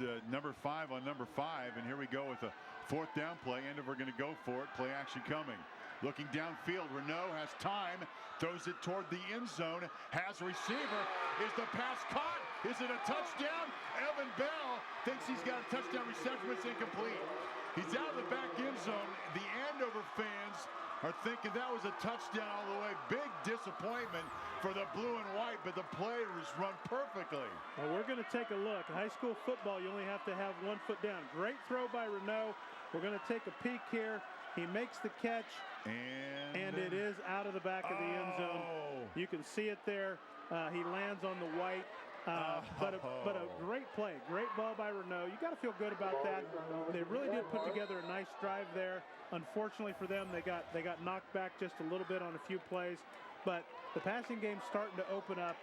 It's number 5 on number 5, and here we go with a 4th down play. Andover going to go for it. Play action coming. Looking downfield, Renoux has time, throws it toward the end zone, has a receiver. Is the pass caught? Is it a touchdown? Evan Bell thinks he's got a touchdown reception, but it's incomplete. He's out of the back end zone. The Andover fans are thinking that was a touchdown all the way. Big disappointment for the blue and white, but the play was run perfectly. Well, we're going to take a look. In high school football, you only have to have 1 foot down. Great throw by Renoux. We're going to take a peek here. He makes the catch, and it is out of the back of the end zone. You can see it there. He lands on the white. But a great play, great ball by Renoux. You got to feel good about that. They really did put together a nice drive there. Unfortunately for them, they got knocked back just a little bit on a few plays. But the passing game's starting to open up.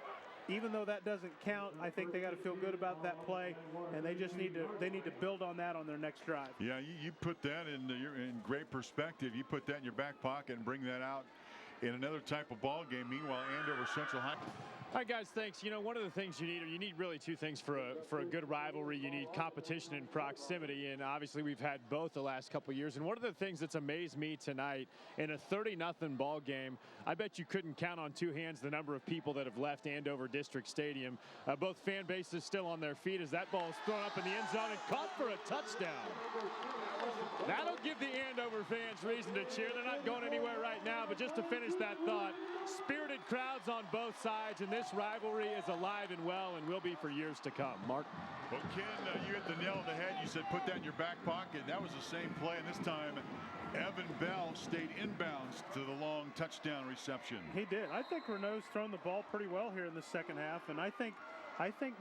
Even though that doesn't count, I think they got to feel good about that play, and they just need to build on that on their next drive. Yeah, you put that in great perspective. You put that in your back pocket and bring that out in another type of ball game. Meanwhile, Andover Central High. All right, guys, thanks. You know, one of the things you need really 2 things for a good rivalry. You need competition and proximity, and obviously we've had both the last couple of years. And one of the things that's amazed me tonight in a 30-0 ball game, I bet you couldn't count on 2 hands the number of people that have left Andover District Stadium. Both fan bases still on their feet as that ball is thrown up in the end zone and caught for a touchdown. That'll give the Andover fans reason to cheer. They're not going anywhere right now, but just to finish that thought, spirited crowds on both sides, and this rivalry is alive and well and will be for years to come. Mark? Well, Ken, you hit the nail on the head. You said put that in your back pocket. That was the same play, and this time Evan Bell stayed inbounds to the long touchdown reception. He did. I think Renoux's thrown the ball pretty well here in the second half, and I think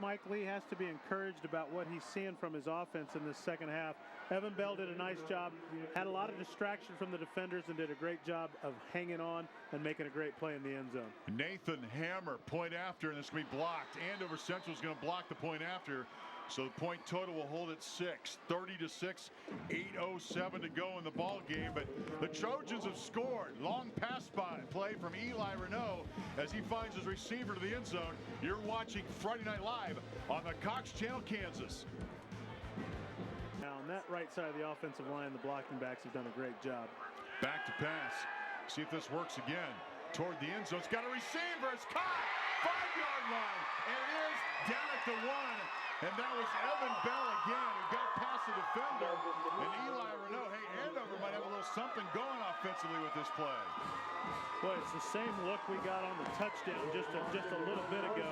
Mike Lee has to be encouraged about what he's seeing from his offense in this second half. Evan Bell did a nice job, had a lot of distraction from the defenders, and did a great job of hanging on and making a great play in the end zone. Nathan Hammer, point after, and it's going to be blocked. Andover Central is going to block the point after. So the point total will hold at 6, 30-6, 8:07 to go in the ball game. But the Trojans have scored. Long pass play from Eli Renoux as he finds his receiver to the end zone. You're watching Friday Night Live on the Cox Channel, Kansas. Now on that right side of the offensive line, the blocking backs have done a great job. Back to pass. See if this works again. Toward the end zone. It's got a receiver. It's caught. 5-yard line. And it is down at the 1. And that was Evan Bell again, who got past the defender. And Eli Renoux, hey, Andover might have a little something going offensively with this play. Boy, it's the same look we got on the touchdown just a little bit ago.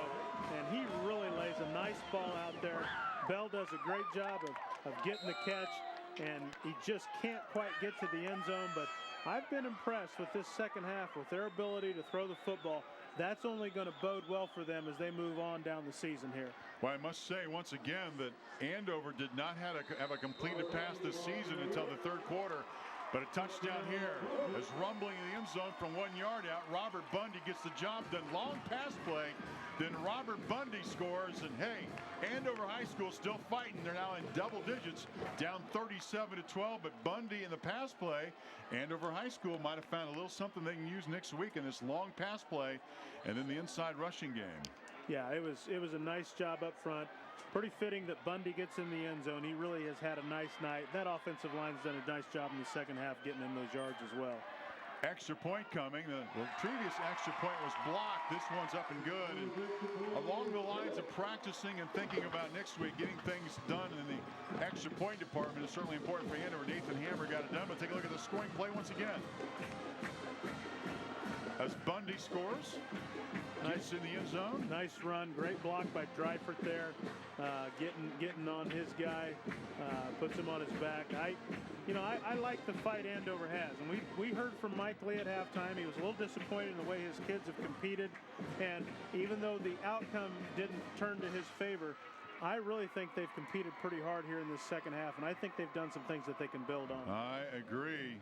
And he really lays a nice ball out there. Bell does a great job of getting the catch, and he just can't quite get to the end zone. But I've been impressed with this second half with their ability to throw the football. That's only going to bode well for them as they move on down the season here. Well, I must say once again that Andover did not have a completed pass this season until the 3rd quarter. But a touchdown here is rumbling in the end zone from 1 yard out. Robert Bundy gets the job done. Long pass play. Then Robert Bundy scores. And hey, Andover High School still fighting. They're now in double digits, down 37-12. But Bundy in the pass play, Andover High School might have found a little something they can use next week in this long pass play and then the inside rushing game. Yeah, it was a nice job up front. Pretty fitting that Bundy gets in the end zone. He really has had a nice night. That offensive line's done a nice job in the second half getting in those yards as well. Extra point coming. The previous extra point was blocked. This one's up and good. And along the lines of practicing and thinking about next week, getting things done in the extra point department is certainly important for Andover. Nathan Hammer got it done, but take a look at the scoring play once again. As Bundy scores, gets in the end zone. Nice run, great block by Dreifert there, getting on his guy, puts him on his back. I like the fight Andover has, and we heard from Mike Lee at halftime. He was a little disappointed in the way his kids have competed, and even though the outcome didn't turn to his favor, I really think they've competed pretty hard here in this second half, and I think they've done some things that they can build on. I agree.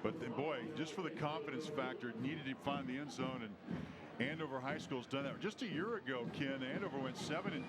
But then, boy, just for the confidence factor, it needed to find the end zone, and Andover High School's done that. Just a year ago, Ken, Andover went 7-2.